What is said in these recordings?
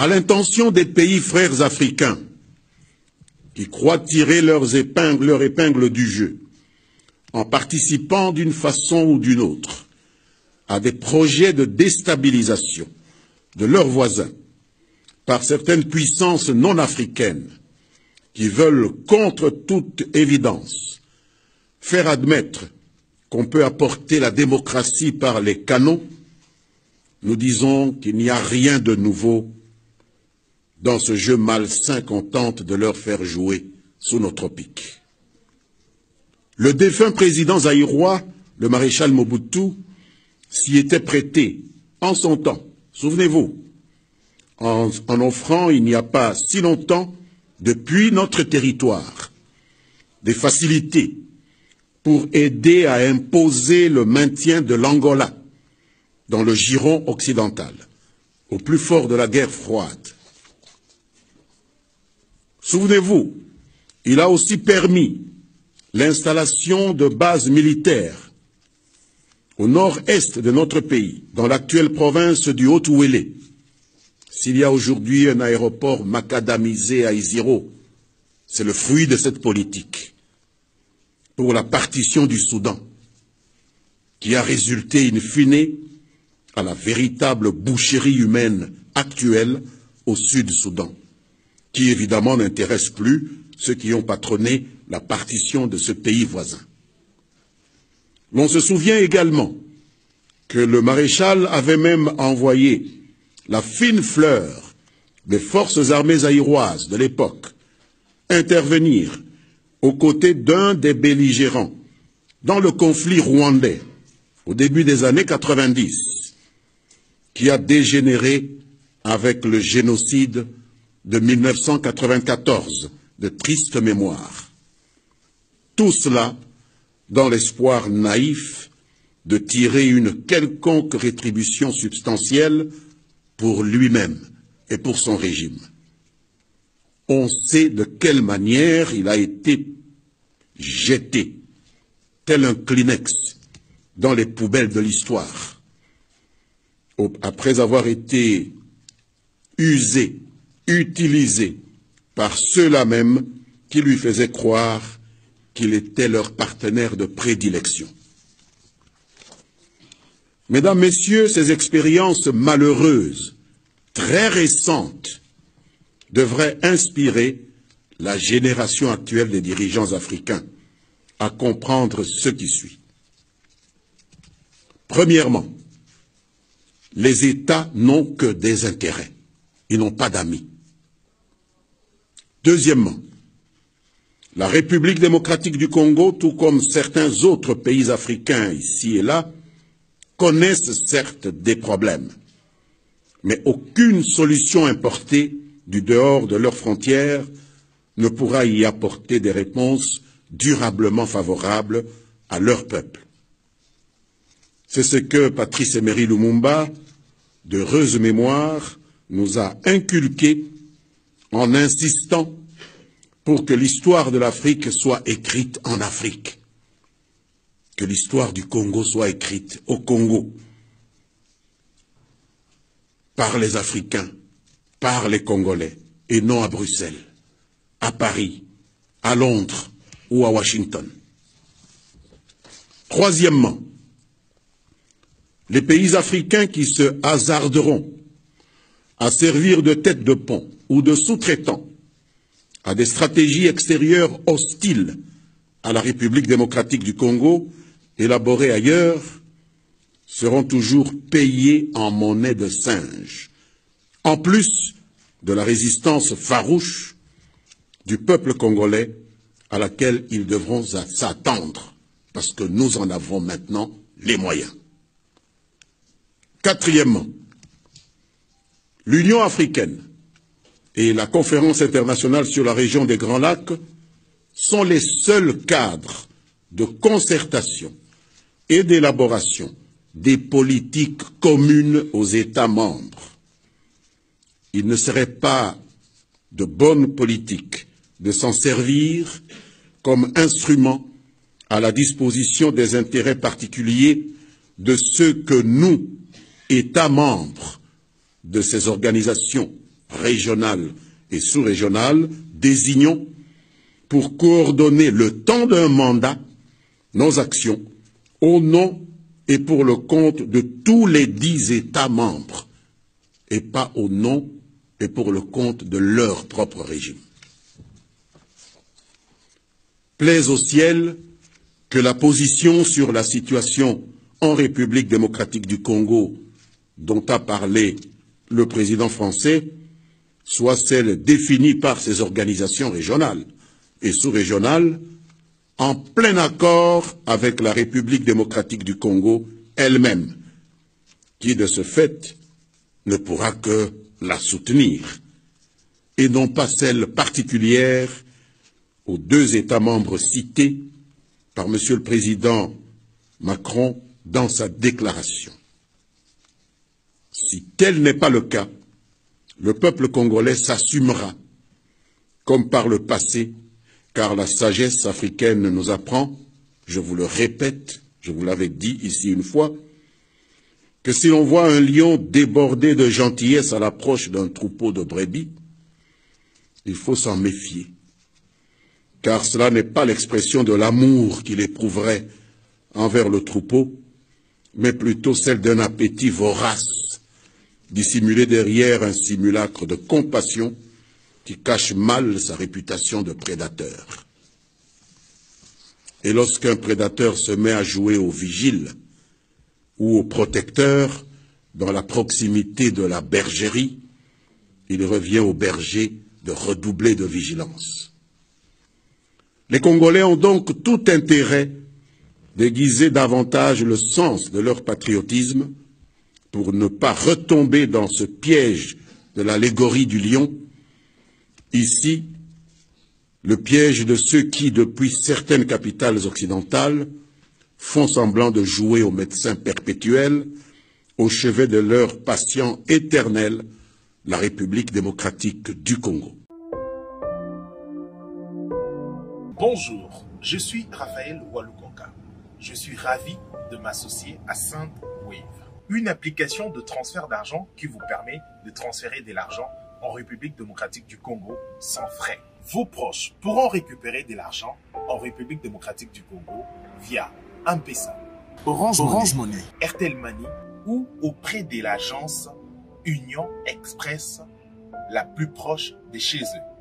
à l'intention des pays frères africains qui croient tirer leur épingle du jeu en participant d'une façon ou d'une autre à des projets de déstabilisation de leurs voisins par certaines puissances non africaines qui veulent, contre toute évidence, faire admettre qu'on peut apporter la démocratie par les canons, nous disons qu'il n'y a rien de nouveau dans ce jeu malsain qu'on tente de leur faire jouer sous nos tropiques. Le défunt président zaïrois, le maréchal Mobutu, s'y était prêté en son temps, souvenez-vous, en offrant il n'y a pas si longtemps, depuis notre territoire, des facilités pour aider à imposer le maintien de l'Angola dans le giron occidental, au plus fort de la guerre froide. Souvenez-vous, il a aussi permis l'installation de bases militaires au nord-est de notre pays, dans l'actuelle province du Haut-Ouélé. S'il y a aujourd'hui un aéroport macadamisé à Isiro, c'est le fruit de cette politique pour la partition du Soudan, qui a résulté in fine à la véritable boucherie humaine actuelle au Sud-Soudan, qui évidemment n'intéresse plus ceux qui ont patronné la partition de ce pays voisin. L'on se souvient également que le maréchal avait même envoyé la fine fleur des forces armées zaïroises de l'époque intervenir aux côtés d'un des belligérants dans le conflit rwandais au début des années 90, qui a dégénéré avec le génocide de 1994, de triste mémoire. Tout cela dans l'espoir naïf de tirer une quelconque rétribution substantielle pour lui-même et pour son régime. On sait de quelle manière il a été jeté, tel un Kleenex, dans les poubelles de l'histoire, après avoir été usé, utilisé par ceux-là même qui lui faisaient croire qu'il était leur partenaire de prédilection. Mesdames, Messieurs, ces expériences malheureuses, très récentes, devraient inspirer la génération actuelle des dirigeants africains à comprendre ce qui suit. Premièrement, les États n'ont que des intérêts, ils n'ont pas d'amis. Deuxièmement, la République démocratique du Congo, tout comme certains autres pays africains ici et là, connaissent certes des problèmes, mais aucune solution importée du dehors de leurs frontières ne pourra y apporter des réponses durablement favorables à leur peuple. C'est ce que Patrice Emery Lumumba, d'heureuse mémoire, nous a inculqué en insistant pour que l'histoire de l'Afrique soit écrite en Afrique, que l'histoire du Congo soit écrite au Congo, par les Africains, par les Congolais, et non à Bruxelles, à Paris, à Londres ou à Washington. Troisièmement, les pays africains qui se hasarderont à servir de tête de pont ou de sous-traitants à des stratégies extérieures hostiles à la République démocratique du Congo, élaborées ailleurs, seront toujours payés en monnaie de singe, en plus de la résistance farouche du peuple congolais à laquelle ils devront s'attendre, parce que nous en avons maintenant les moyens. Quatrièmement, l'Union africaine et la Conférence internationale sur la région des Grands Lacs sont les seuls cadres de concertation et d'élaboration des politiques communes aux États membres. Il ne serait pas de bonne politique de s'en servir comme instrument à la disposition des intérêts particuliers de ceux que nous, États membres de ces organisations, régionales et sous-régionales désignons pour coordonner le temps d'un mandat nos actions au nom et pour le compte de tous les 10 États membres et pas au nom et pour le compte de leur propre régime. Plaise au ciel que la position sur la situation en République démocratique du Congo dont a parlé le président français soit celle définie par ces organisations régionales et sous-régionales en plein accord avec la République démocratique du Congo elle-même, qui de ce fait ne pourra que la soutenir, et non pas celle particulière aux 2 États membres cités par M. le Président Macron dans sa déclaration. Si tel n'est pas le cas, le peuple congolais s'assumera, comme par le passé, car la sagesse africaine nous apprend, je vous le répète, je vous l'avais dit ici une fois, que si l'on voit un lion débordé de gentillesse à l'approche d'un troupeau de brebis, il faut s'en méfier, car cela n'est pas l'expression de l'amour qu'il éprouverait envers le troupeau, mais plutôt celle d'un appétit vorace, dissimulé derrière un simulacre de compassion qui cache mal sa réputation de prédateur. Et lorsqu'un prédateur se met à jouer au vigile ou au protecteur dans la proximité de la bergerie, il revient au berger de redoubler de vigilance. Les Congolais ont donc tout intérêt d'aiguiser davantage le sens de leur patriotisme pour ne pas retomber dans ce piège de l'allégorie du lion. Ici, le piège de ceux qui, depuis certaines capitales occidentales, font semblant de jouer au médecin perpétuel au chevet de leur patient éternel, la République démocratique du Congo. Bonjour, je suis Raphaël Walukonga. Je suis ravi de m'associer à SendWave, une application de transfert d'argent qui vous permet de transférer de l'argent en République démocratique du Congo sans frais. Vos proches pourront récupérer de l'argent en République démocratique du Congo via M-Pesa, Orange Money, Airtel Money ou auprès de l'agence Union Express la plus proche de chez eux.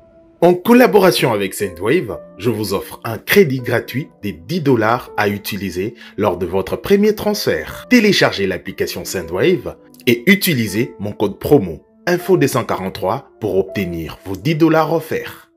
En collaboration avec SendWave, je vous offre un crédit gratuit de 10 $ à utiliser lors de votre premier transfert. Téléchargez l'application SendWave et utilisez mon code promo Info243 pour obtenir vos 10 $ offerts.